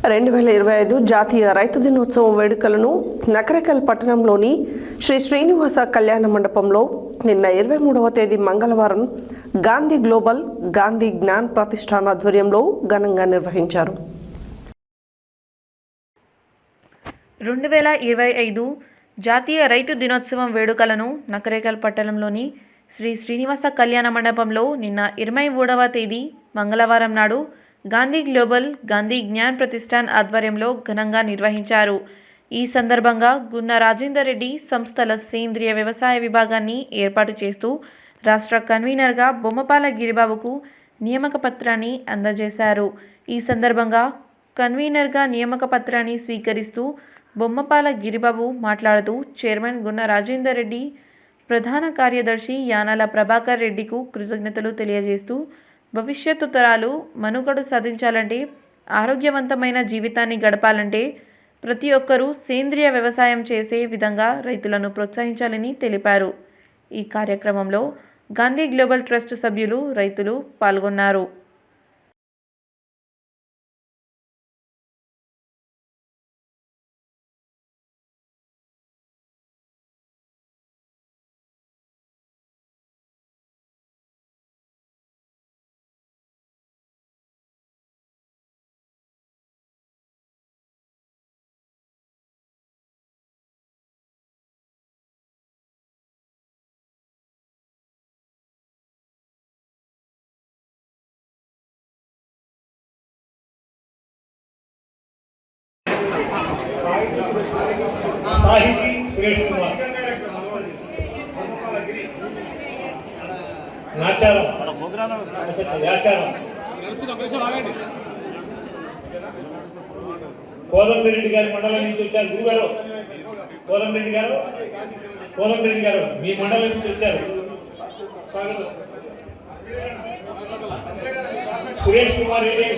2025 జాతీయ రైతు దినోత్సవం వేడుకలను నకరేకల్ పట్టణంలోని శ్రీ శ్రీనివాస కళ్యాణ మండపంలో నిన్న 23వ తేదీ మంగళవారం గాంధీ గ్లోబల్ గాంధీ జ్ఞాన్ ప్రతిష్టాన్ ఆధ్వర్యంలో ఘనంగా నిర్వహించారు. 2025 జాతీయ రైతు దినోత్సవం వేడుకలను నకరేకల్ పట్టణంలోని శ్రీ శ్రీనివాస కళ్యాణ మండపంలో నిన్న 23వ తేదీ మంగళవారం నాడు గాంధీ గ్లోబల్ గాంధీ జ్ఞాన్ ప్రతిష్టాన్ ఆధ్వర్యంలో ఘనంగా నిర్వహించారు. ఈ సందర్భంగా గున్న రాజేందర్ రెడ్డి సంస్థల సేంద్రియ వ్యవసాయ విభాగాన్ని ఏర్పాటు చేస్తూ రాష్ట్ర కన్వీనర్గా బొమ్మపాల గిరిబాబుకు నియామక పత్రాన్ని అందజేశారు. ఈ సందర్భంగా కన్వీనర్గా నియామక పత్రాన్ని స్వీకరిస్తూ బొమ్మపాల గిరిబాబు మాట్లాడుతూ చైర్మన్ గున్న రాజేందర్ రెడ్డి, ప్రధాన కార్యదర్శి యానాల ప్రభాకర్ రెడ్డికు కృతజ్ఞతలు తెలియజేస్తూ భవిష్యత్తు తరాలు మనుగడ సాధించాలంటే, ఆరోగ్యవంతమైన జీవితాన్ని గడపాలంటే ప్రతి ఒక్కరూ సేంద్రియ వ్యవసాయం చేసే విధంగా రైతులను ప్రోత్సహించాలని తెలిపారు. ఈ కార్యక్రమంలో గాంధీ గ్లోబల్ ట్రస్ట్ సభ్యులు, రైతులు పాల్గొన్నారు. సాహితీ సురేష్ కుమార్, నాచారం వ్యాచారం కోదండరెడ్డి గారి మండలం నుంచి వచ్చారు. గురుగారు కోదండరెడ్డి గారు మీ మండలం నుంచి వచ్చారు. స్వాగతం. సురేష్ కుమార్ రెడ్డి